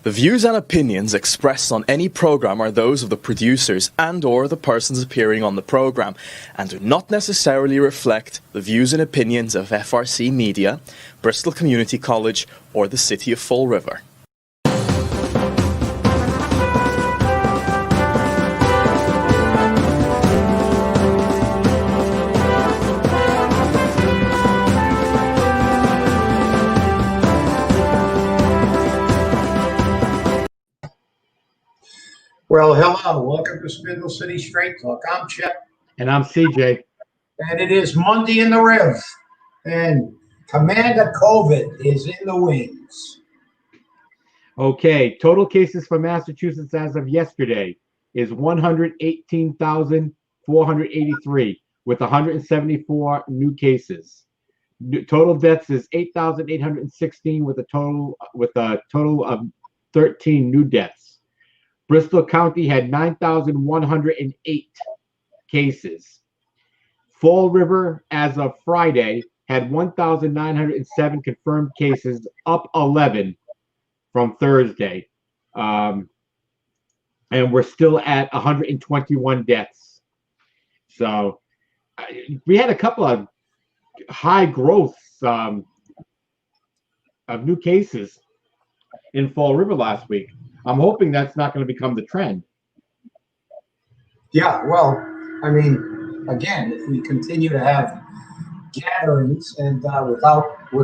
The views and opinions expressed on any program are those of the producers and/or the persons appearing on the program and do not necessarily reflect the views and opinions of FRC Media, Bristol Community College, or the City of Fall River. Well, hello. Welcome to Spindle City Straight Talk. I'm Chip. And I'm CJ. And it is Monday in the Riv. And Commander COVID is in the wings. Okay, total cases for Massachusetts as of yesterday is 118,483 with 174 new cases. Total deaths is 8,816 with a total of 13 new deaths. Bristol County had 9,108 cases. Fall River, as of Friday, had 1,907 confirmed cases, up 11 from Thursday. And we're still at 121 deaths. So we had a couple of high growths of new cases in Fall River last week. I'm hoping that's not going to become the trend. Yeah, well, I mean, again, if we continue to have gatherings and without the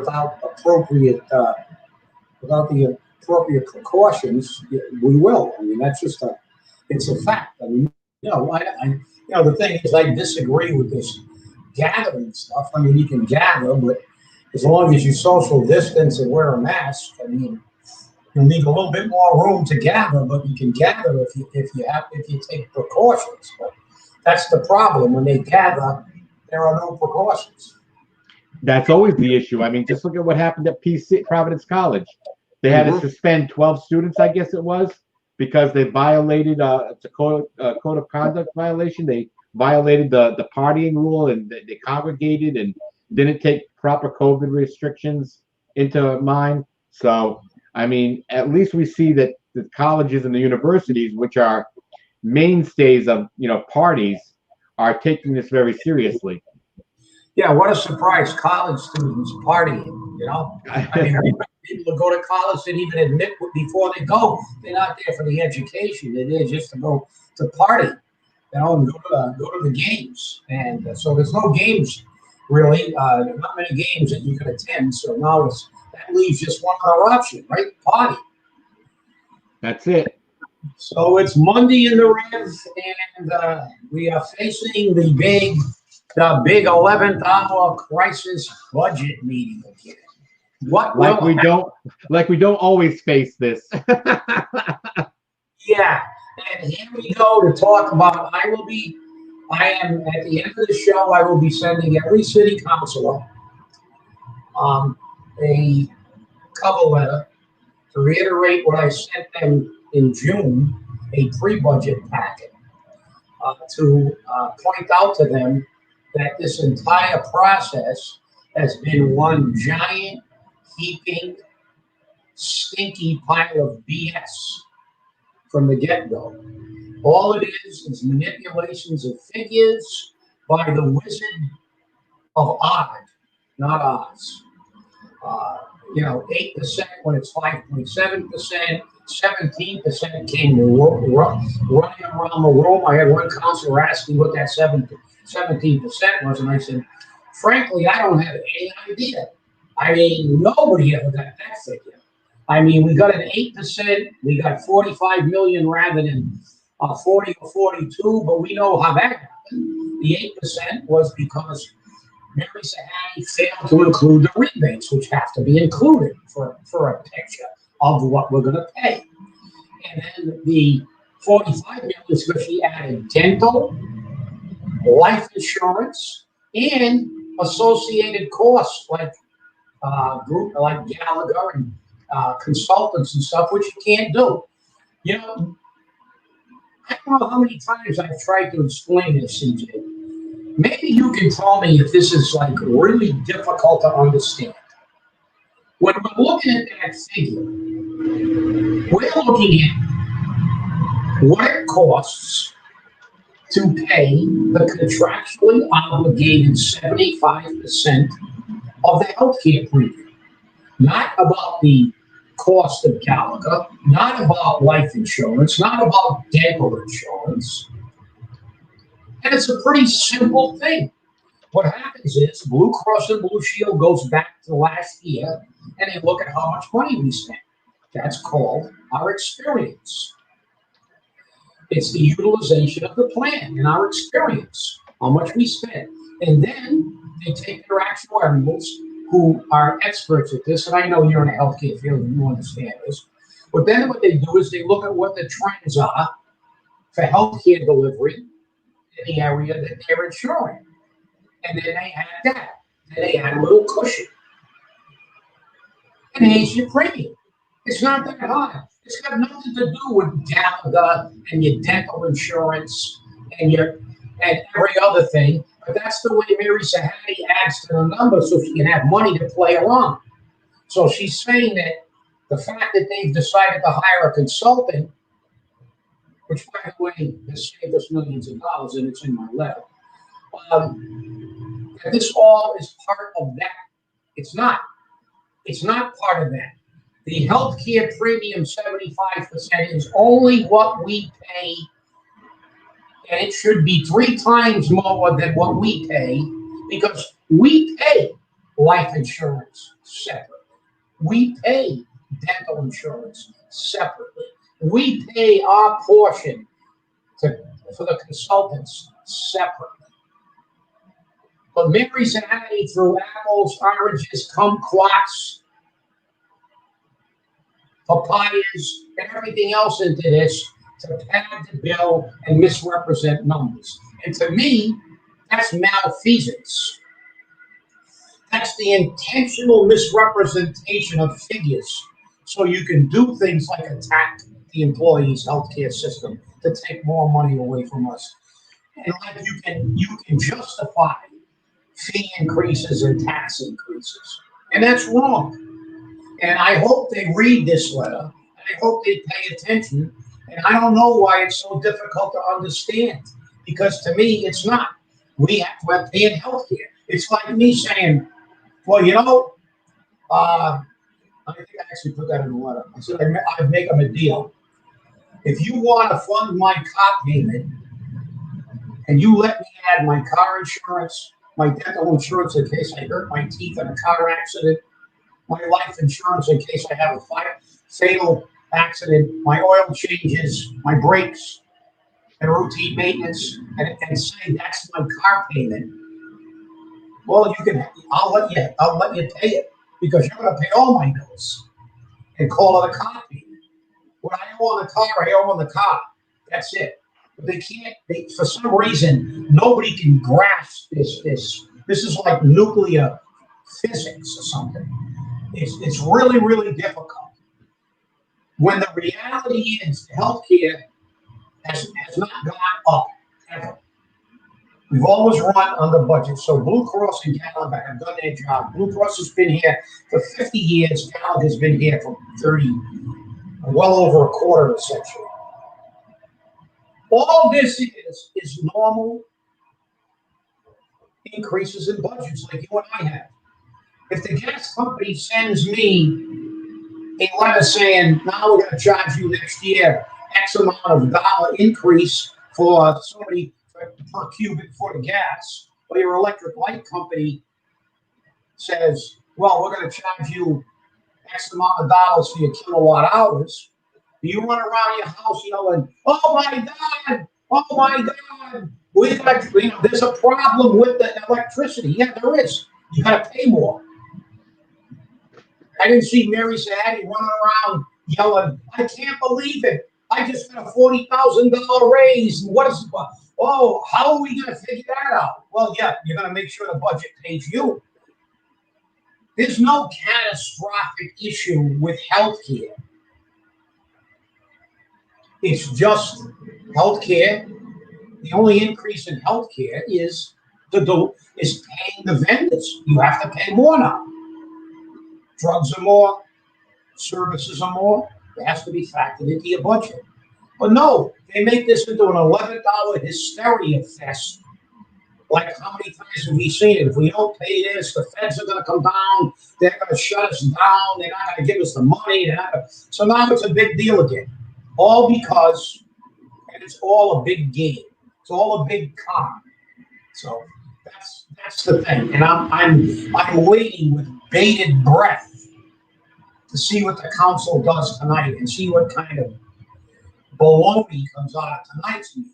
appropriate precautions, we will. I mean, that's just it's a fact. I mean, the thing is, I disagree with this gathering stuff. I mean, you can gather, but as long as you social distance and wear a mask, I mean, you'll need a little bit more room to gather, but you can gather if you take precautions. But that's the problem. When they gather, there are no precautions. That's always the issue. I mean, just look at what happened at Providence College. They had to suspend 12 students, I guess it was, because they violated it's a code of conduct violation. They violated the partying rule, and they congregated and didn't take proper COVID restrictions into mind. So, I mean, at least we see that the colleges and the universities, which are mainstays of, parties, are taking this very seriously. Yeah, what a surprise. College students partying, I mean, people who go to college and even admit before they go, they're not there for the education. They're there just to go to party, and go to the games. And so there's no games, really. Not many games that you can attend. So now that leaves just one other option, right? Party. That's it. So it's Monday in the Riv, and we are facing the big 11th hour crisis budget meeting again. We don't always face this. Yeah, and here we go to talk about. I am at the end of the show. I will be sending every city councilor a cover letter to reiterate what I sent them in June, a pre-budget packet, to point out to them that this entire process has been one giant, heaping, stinky pile of BS from the get-go. All it is manipulations of figures by the Wizard of Oz, not Oz. 8% when it's 5.7%, 17% came running around the room. I had one counselor ask me what that 17% was, and I said, frankly, I don't have any idea. I mean, nobody ever got that figure. I mean, we got an 8%, we got 45 million rather than 40 or 42, but we know how that happened. The 8% was because Mary Sahani failed to include the rebates, which have to be included for a picture of what we're going to pay. And then the 45 million is because she added dental, life insurance, and associated costs like Gallagher and consultants and stuff, which you can't do. I don't know how many times I've tried to explain this, CJ. Maybe you can tell me if this is really difficult to understand. When we're looking at that figure, We're looking at what it costs to pay the contractually obligated 75% of the healthcare premium. Not about the cost of Gallagher, not about life insurance, not about dental insurance. And it's a pretty simple thing. What happens is Blue Cross and Blue Shield goes back to last year and they look at how much money we spent. That's called our experience. It's the utilization of the plan and our experience, how much we spent. And then they take their actuaries who are experts at this, and I know you're in the healthcare field and you understand this. But then what they do is they look at what the trends are for healthcare delivery in the area that they're insuring. And then they add that. And they add a little cushion. And here's your premium. It's not that high. It's got nothing to do with Gallagher and your dental insurance and every other thing. But that's the way Mary Sahadi adds to the number so she can have money to play around. So she's saying that the fact that they've decided to hire a consultant, which, by the way, has saved us millions of dollars, and it's in my letter, that this all is part of that. It's not. It's not part of that. The healthcare premium 75% is only what we pay, and it should be 3 times more than what we pay because we pay life insurance separately. We pay dental insurance separately. We pay our portion for the consultants separately. But Mary Sahadi threw apples, oranges, kumquats, papayas, and everything else into this to pad the bill and misrepresent numbers. And to me, that's malfeasance. That's the intentional misrepresentation of figures so you can do things like attack the employees' healthcare system to take more money away from us. And like you can justify fee increases and tax increases. And that's wrong. And I hope they read this letter. And I hope they pay attention. And I don't know why it's so difficult to understand. Because to me, it's not. We have to pay in healthcare. It's like me saying, well, I think I actually put that in the letter. I said I'd make them a deal. If you want to fund my car payment and you let me add my car insurance, my dental insurance in case I hurt my teeth in a car accident, my life insurance in case I have a fatal accident, my oil changes, my brakes, and routine maintenance, and say that's my car payment. Well, I'll let you pay it because you're going to pay all my bills and call it a car payment. When I own the car, I own the car. That's it. But they can't. For some reason, nobody can grasp this. This is like nuclear physics or something. It's really, really difficult. When the reality is healthcare has not gone up ever. We've always run under budget. So Blue Cross and Gallagher have done their job. Blue Cross has been here for 50 years. Gallagher's been here for 30, well over a quarter of a century. All this is normal increases in budgets like you and I have. If the gas company sends me a letter saying, now we're going to charge you next year X amount of dollar increase for somebody per cubic foot of gas, or your electric light company says, well, we're going to charge you X amount of dollars for your kilowatt hours, you run around your house yelling, oh my God, oh my God, there's a problem with the electricity. Yeah, there is. You got to pay more. I didn't see Mary Sahadi running around yelling, I can't believe it. I just got a $40,000 raise. How are we going to figure that out? Well, yeah, you're going to make sure the budget pays you. There's no catastrophic issue with healthcare. It's just healthcare. The only increase in healthcare is paying the vendors. You have to pay more now. Drugs are more, services are more. It has to be factored into your budget. But no, they make this into an $11 hysteria fest. Like, how many times have we seen it? If we don't pay this, the feds are going to come down. They're going to shut us down. They're not going to give us the money. So now it's a big deal again. All because, and it's all a big game. It's all a big con. So that's the thing. And I'm waiting with bated breath to see what the council does tonight and see what kind of baloney comes out of tonight's meeting.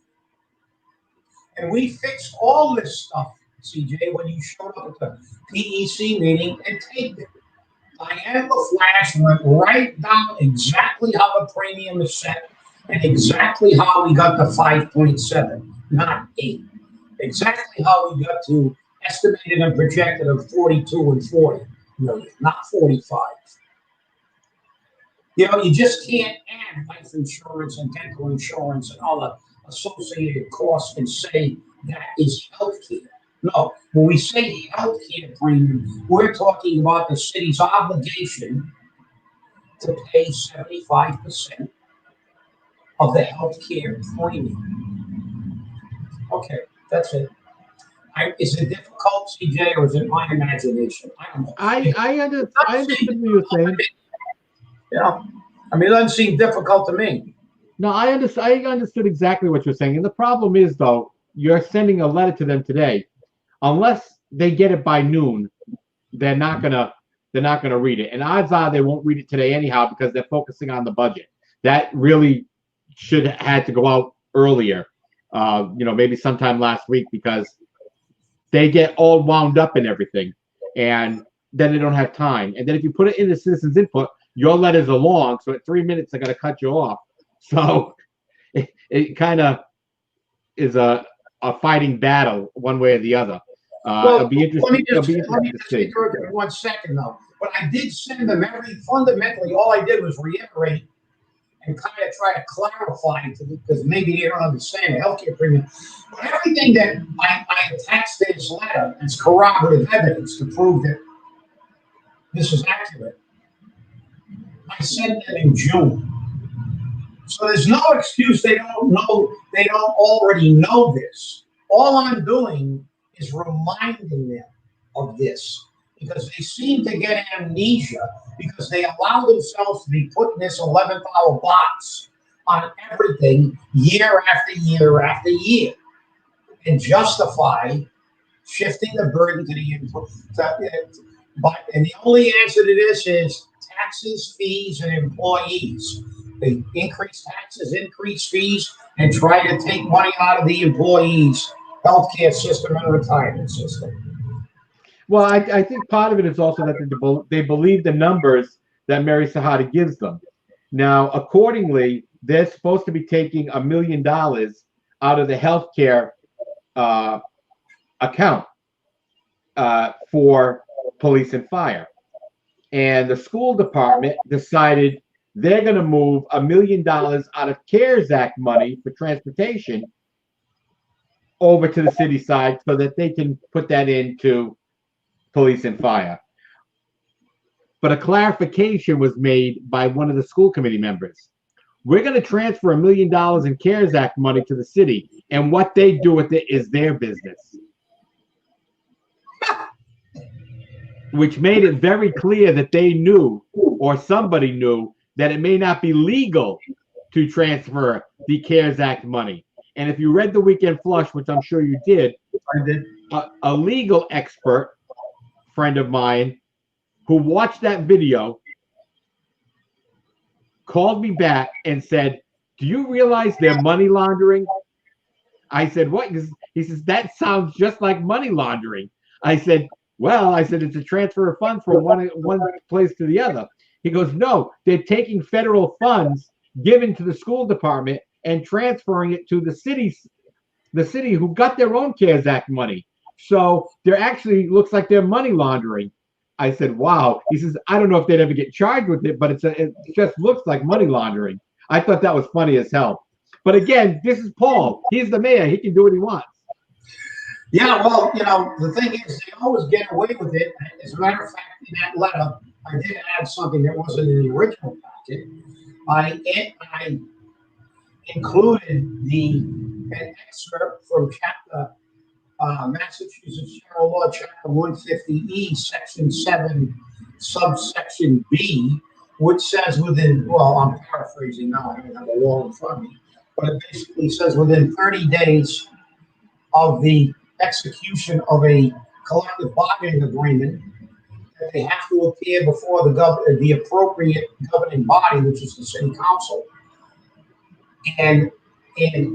And we fixed all this stuff, CJ, when you showed up at the PEC meeting and taped it. Diana Flash went right down exactly how the premium is set and exactly how we got to 5.7, not 8. Exactly how we got to estimated and projected of 42 and 40 million, not 45. You know, you just can't add life insurance and dental insurance and all the associated costs and say that is healthcare. No, when we say healthcare premium, we're talking about the city's obligation to pay 75% of the healthcare premium. Okay, that's it. Is it difficult, CJ, or is it my imagination? I don't know. I understood what you were saying. Yeah, I mean, it doesn't seem difficult to me. No, I understood exactly what you're saying. And the problem is, though, you're sending a letter to them today. Unless they get it by noon, they're not gonna read it. And odds are they won't read it today anyhow because they're focusing on the budget. That really should have had to go out earlier. Maybe sometime last week because they get all wound up in everything, and then they don't have time. And then if you put it in the citizens' input, your letters are long, so at 3 minutes they're gonna cut you off. So it kind of is a fighting battle one way or the other. It'll be interesting. Let me just take 1 second though. But I did send them fundamentally, all I did was reiterate and kind of try to clarify because maybe they don't understand the healthcare premium. But everything that I attached to this letter is corroborative evidence to prove that this is accurate. I sent them in June. So there's no excuse they don't already know this. All I'm doing is reminding them of this because they seem to get amnesia because they allow themselves to be put in this 11th-hour box on everything year after year after year and justify shifting the burden to the input. And the only answer to this is taxes, fees, and employees. They increase taxes, increase fees, and try to take money out of the employees' healthcare system and retirement system. Well, I think part of it is also that they believe the numbers that Mary Sahada gives them. Now, accordingly, they're supposed to be taking $1 million out of the healthcare account for police and fire. And the school department decided they're going to move $1 million out of CARES Act money for transportation over to the city side so that they can put that into police and fire. But a clarification was made by one of the school committee members. We're going to transfer $1 million in CARES Act money to the city, and what they do with it is their business. Which made it very clear that they knew, or somebody knew, that it may not be legal to transfer the CARES Act money. And if you read the Weekend Flush, which I'm sure you did, a legal expert friend of mine who watched that video called me back and said, "Do you realize they're money laundering?" I said, "What?" He says, "That sounds just like money laundering." I said, "Well," I said, "it's a transfer of funds from one place to the other." He goes, "No, they're taking federal funds given to the school department and transferring it to the city who got their own CARES Act money. So they're actually looks like they're money laundering." I said, "Wow." He says, "I don't know if they'd ever get charged with it, but it just looks like money laundering." I thought that was funny as hell. But again, this is Paul. He's the mayor. He can do what he wants. Yeah, well, the thing is, they always get away with it. As a matter of fact, in that letter, I did add something that wasn't in the original packet. I included an excerpt from chapter Massachusetts General Law, Chapter 150E, Section 7, subsection B, which says well, I'm paraphrasing now, I don't have a law in front of me, but it basically says within 30 days of the execution of a collective bargaining agreement, that they have to appear before the appropriate governing body, which is the city council, and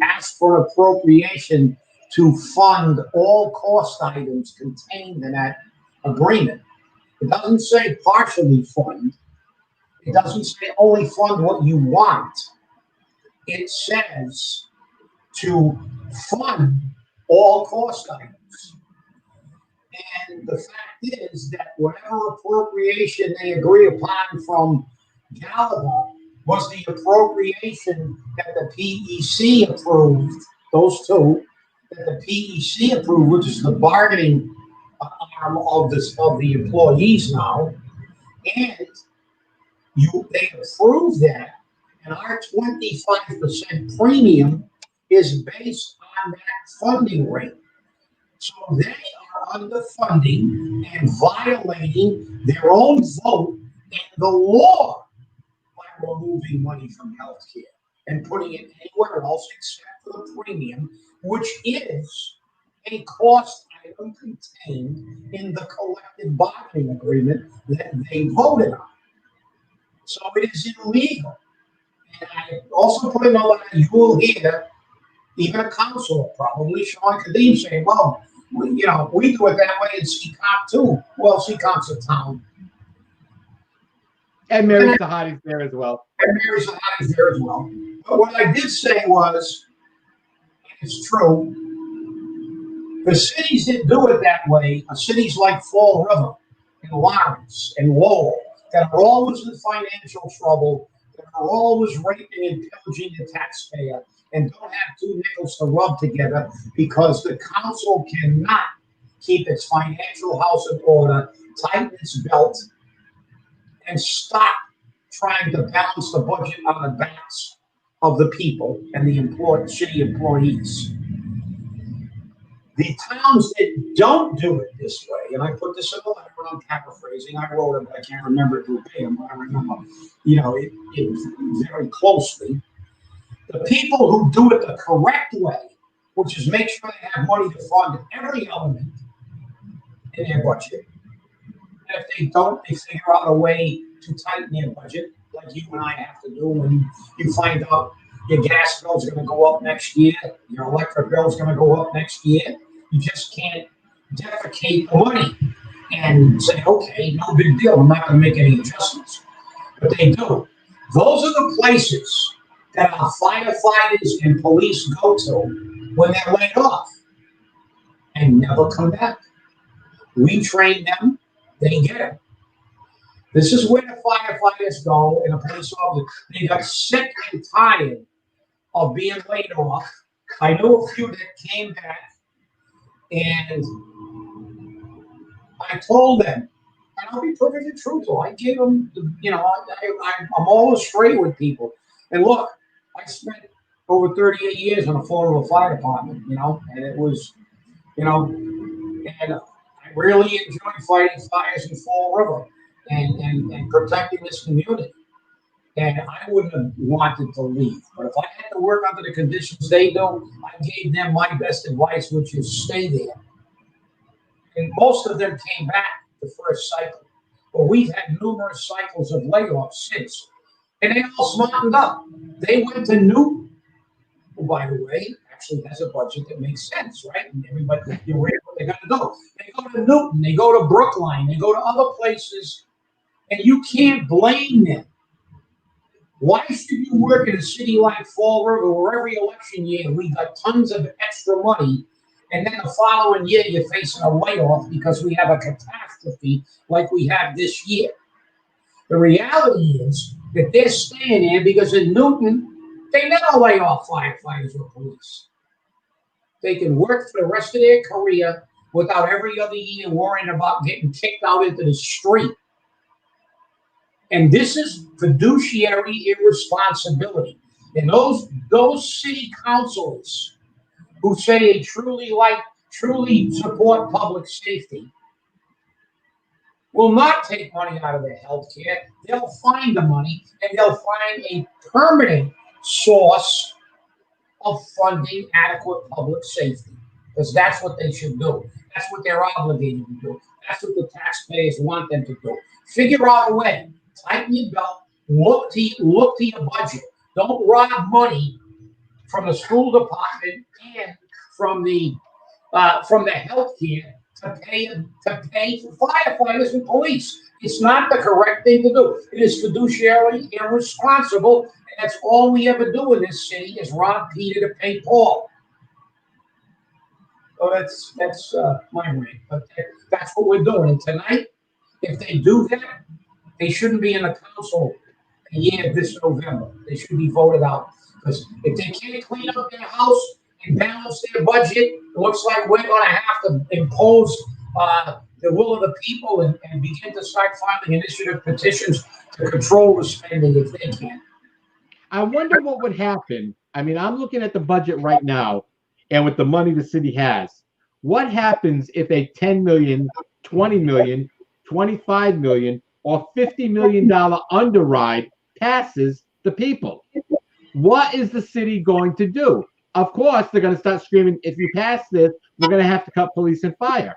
ask for an appropriation to fund all cost items contained in that agreement. It doesn't say partially fund. It doesn't say only fund what you want. It says to fund all cost items. And the fact is that whatever appropriation they agree upon from Gallagher was the appropriation that the PEC approved, those two, that the PEC approved, which is the bargaining arm of the employees now, and they approved that, and our 25% premium is based on that funding rate. So they are underfunding and violating their own vote and the law by removing money from healthcare and putting it anywhere else except for the premium, which is a cost item contained in the collective bargaining agreement that they voted on. So it is illegal. And I also put in the letter, you will hear even a councilor, probably Sean Kadim, saying, well, we do it that way in Seacon too. Well, Seacon's a town. And Mary Sahadi's there as well. And Mary Sahadi's there as well. But what I did say was, and it's true, the cities that do it that way are cities like Fall River and Lawrence and Lowell that are always in financial trouble, that are always raping and pillaging the taxpayer, and don't have two nickels to rub together because the council cannot keep its financial house in order, tighten its belt, and stop trying to balance the budget on the backs of the people and the city employees. The towns that don't do it this way, and I put this in the letter, I'm paraphrasing, I wrote it, but I can't remember it verbatim, but I remember, it very closely. The people who do it the correct way, which is make sure they have money to fund every element in their budget. And if they don't, they figure out a way to tighten their budget, like you and I have to do when you find out your gas bill's going to go up next year, your electric bill's going to go up next year. You just can't defecate the money and say, okay, no big deal, I'm not going to make any adjustments. But they do. Those are the places that our firefighters and police go to when they're laid off and never come back. We train them, they get it. This is where the firefighters go and the police officers. They got sick and tired of being laid off. I know a few that came back, and I told them, and I'll be perfectly truthful, I gave them, I'm always straight with people. And look, I spent over 38 years on the floor of a fire department, and it was, and I really enjoyed fighting fires in Fall River and protecting this community. And I wouldn't have wanted to leave. But if I had to work under the conditions they do, I gave them my best advice, which is stay there. And most of them came back the first cycle. But we've had numerous cycles of layoffs since. And they all smartened up. They went to Newton, who, by the way, actually has a budget that makes sense, right? And everybody, you're aware what they're going to do. They go to Newton, they go to Brookline, they go to other places, and you can't blame them. Why should you work in a city like Fall River where every election year we got tons of extra money, and then the following year you're facing a layoff because we have a catastrophe like we have this year? The reality is that they're staying there because in Newton, they never lay off firefighters or police. they can work for the rest of their career without every other year worrying about getting kicked out into the street. And this is fiduciary irresponsibility. And those city councilors who say they truly support public safety will not take money out of their health care. They'll find the money and they'll find a permanent source of funding adequate public safety. Because that's what they should do. That's what they're obligated to do. That's what the taxpayers want them to do. Figure out a way. Tighten your belt. Look to your budget. Don't rob money from the school department and from the health care to pay for firefighters and police. It's not the correct thing to do. It is fiduciarily irresponsible, and that's all we ever do in this city is rob Peter to pay Paul. So that's my rant. But that's what we're doing. And tonight, if they do that, they shouldn't be in the council a year this November. They should be voted out. Because if they can't clean up their house and balance their budget, it looks like we're going to have to impose the will of the people and begin to start filing initiative petitions to control the spending if they can. I wonder what would happen. I mean, I'm looking at the budget right now, and with the money the city has, what happens if a $10 million, $20 million, $25 million, or $50 million underride passes the people? What is the city going to do? Of course, they're going to start screaming, if you pass this, we're going to have to cut police and fire.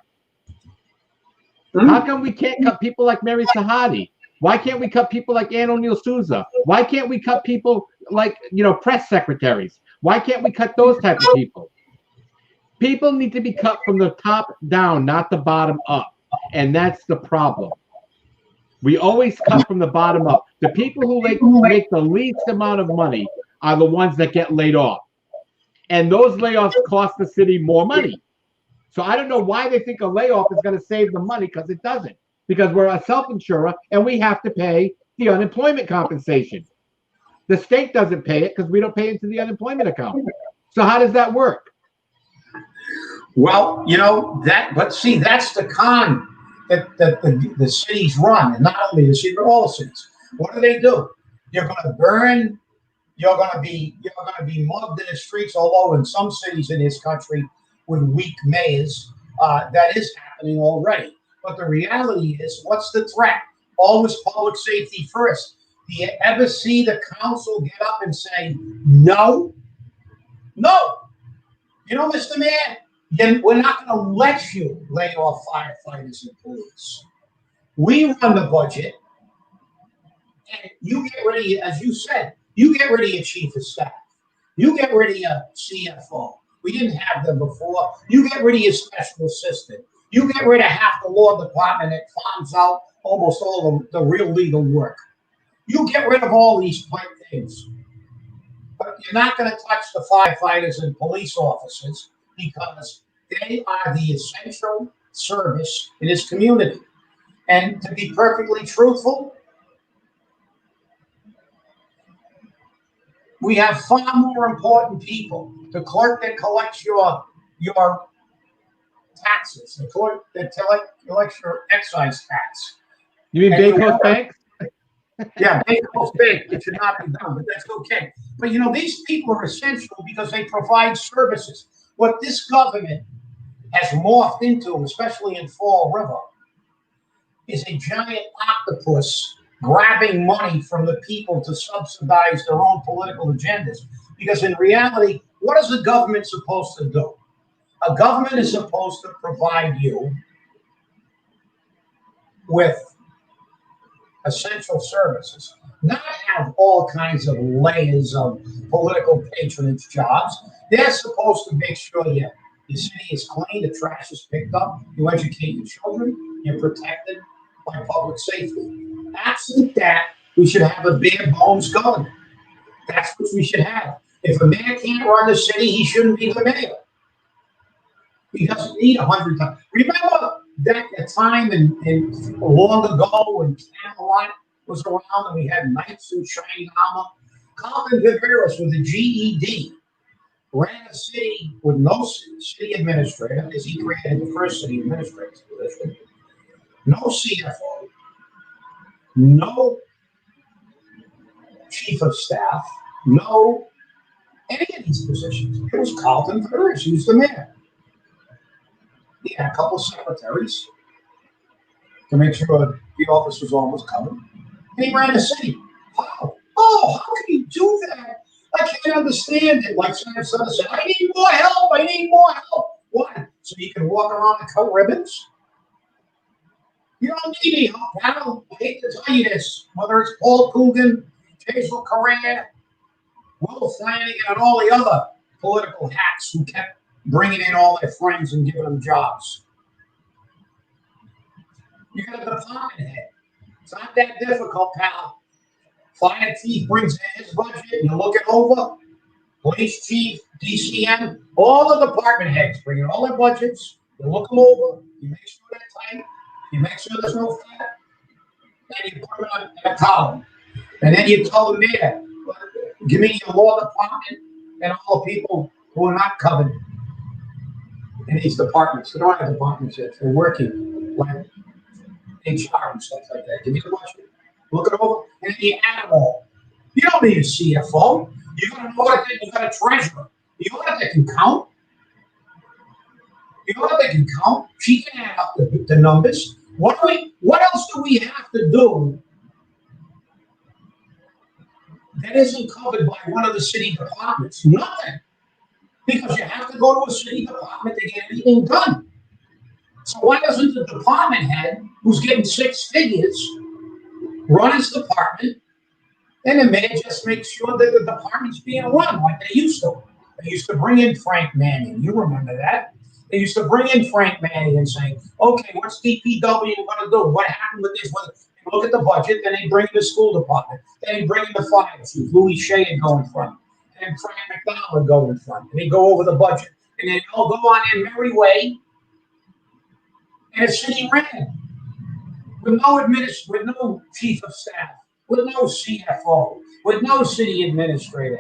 How come we can't cut people like Mary Sahadi? Why can't we cut people like Ann O'Neill Souza? Why can't we cut people like, press secretaries? Why can't we cut those type of people? People need to be cut from the top down, not the bottom up. And that's the problem. We always cut from the bottom up. The people who make the least amount of money are the ones that get laid off. And those layoffs cost the city more money. So I don't know why they think a layoff is going to save the money, because it doesn't. Because we're a self-insurer and we have to pay the unemployment compensation. The state doesn't pay it because we don't pay into the unemployment account. So how does that work? Well, that's the con that the cities run, and not only the city, but all the cities. What do? You're going to burn. You're going to be mugged in the streets, although in some cities in this country with weak mayors, that is happening already. But the reality is, what's the threat? Always public safety first. Do you ever see the council get up and say, no? No. Mr. Mayor, then we're not going to let you lay off firefighters and police. We run the budget, and you get rid of, as you said, you get rid of your chief of staff. You get rid of your CFO. We didn't have them before. You get rid of your special assistant. You get rid of half the law department that farms out almost all of the real legal work. You get rid of all these things. But you're not going to touch the firefighters and police officers because they are the essential service in this community. And to be perfectly truthful, we have far more important people. The clerk that collects your taxes, the clerk that collects your excise tax. You mean Bay Coast Bank? Yeah, Bay Coast Bank. It should not be done, but that's okay. But these people are essential because they provide services. What this government has morphed into, especially in Fall River, is a giant octopus grabbing money from the people to subsidize their own political agendas. Because in reality, what is the government supposed to do? A government is supposed to provide you with essential services, not have all kinds of layers of political patronage jobs. They're supposed to make sure your city is clean, the trash is picked up, you educate your children, you're protected by public safety. Absent that, we should have a bare bones government. That's what we should have. If a mayor can't run the city, he shouldn't be the mayor. He doesn't need 100 times. Remember that time in long ago when Camelot was around and we had knights in shining armor? Carlton Viveris with a GED ran a city with no city administrator, because he created the first city administrator position, no CFO, no chief of staff, no any of these positions. It was Carlton Ferris, who's the mayor. He had a couple secretaries to make sure the office was almost covered. And he ran the city. Wow. Oh, how can you do that? I can't understand it. Like Senator Sutter said, I need more help. I need more help. Why? So you can walk around and cut ribbons? You don't need any help, pal. I hate to tell you this. Whether it's Paul Coogan, Jason Correa, Will Flanagan, and all the other political hacks who kept bringing in all their friends and giving them jobs. You got a department head. It's not that difficult, pal. Fire chief brings in his budget, you look it over. Police chief, DCM, all the department heads bring in all their budgets. You look them over. You make sure they're tight. You make sure there's no fat. And you put them in a column. And then you tell the mayor, give me your law department and all the people who are not covered in these departments. They don't have departments yet. They're working like HR and stuff like that. Give me the budget. Look it over, and then you add them all. You don't need a CFO. You got an auditor, you got a treasurer. The auditor can count. The auditor can count. She can add up the numbers. What else do we have to do that isn't covered by one of the city departments? Nothing. Because you have to go to a city department to get anything done. So why doesn't the department head, who's getting 6 figures, run his department, and the mayor just makes sure that the department's being run like they used to? They used to bring in Frank Manning. You remember that? They used to bring in Frank Manning and say, okay, what's DPW going to do? What happened with this? Look at the budget. Then they bring in the school department. Then they bring in the fire chief. Louis Shea would go in front. And Frank McDonald would go in front. And they go over the budget. And they all go on their merry way. And the city ran. With no chief of staff, with no CFO, with no city administrator.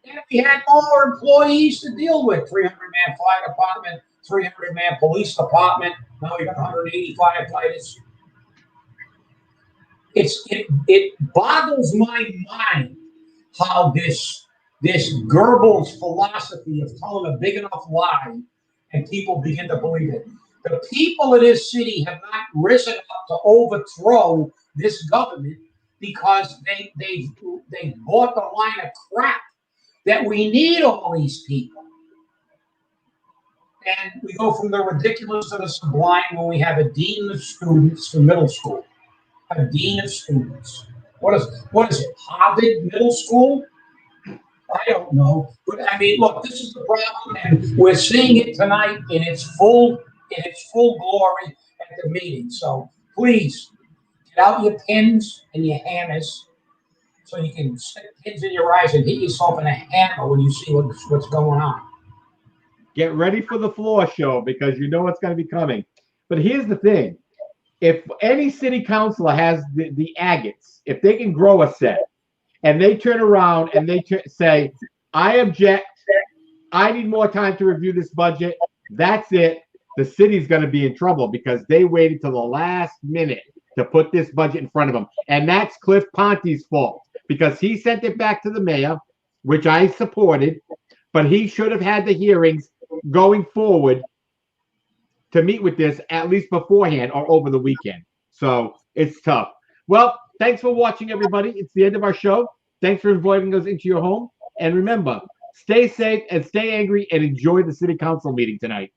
And we had more employees to deal with. 300-man fire department, 300-man police department. Now we got 185 fighters. It boggles my mind how this Goebbels philosophy of telling a big enough lie and people begin to believe it. The people of this city have not risen up to overthrow this government because they bought the line of crap that we need all these people. And we go from the ridiculous to the sublime when we have a dean of students for middle school. A dean of students. What is it? Harvard Middle School? I don't know. But I mean, look, this is the problem, and we're seeing it tonight in its full glory at the meeting. So please get out your pins and your hammers so you can stick pins in your eyes and hit yourself in a hammer when you see what's going on. Get ready for the floor show because you know what's going to be coming. But here's the thing. If any city councilor has the agates, if they can grow a set, and they turn around and they say, I object, I need more time to review this budget, that's it. The city's going to be in trouble because they waited till the last minute to put this budget in front of them. And that's Cliff Ponte's fault because he sent it back to the mayor, which I supported, but he should have had the hearings going forward to meet with this at least beforehand or over the weekend. So it's tough. Well, thanks for watching, everybody. It's the end of our show. Thanks for inviting us into your home. And remember, stay safe and stay angry and enjoy the city council meeting tonight.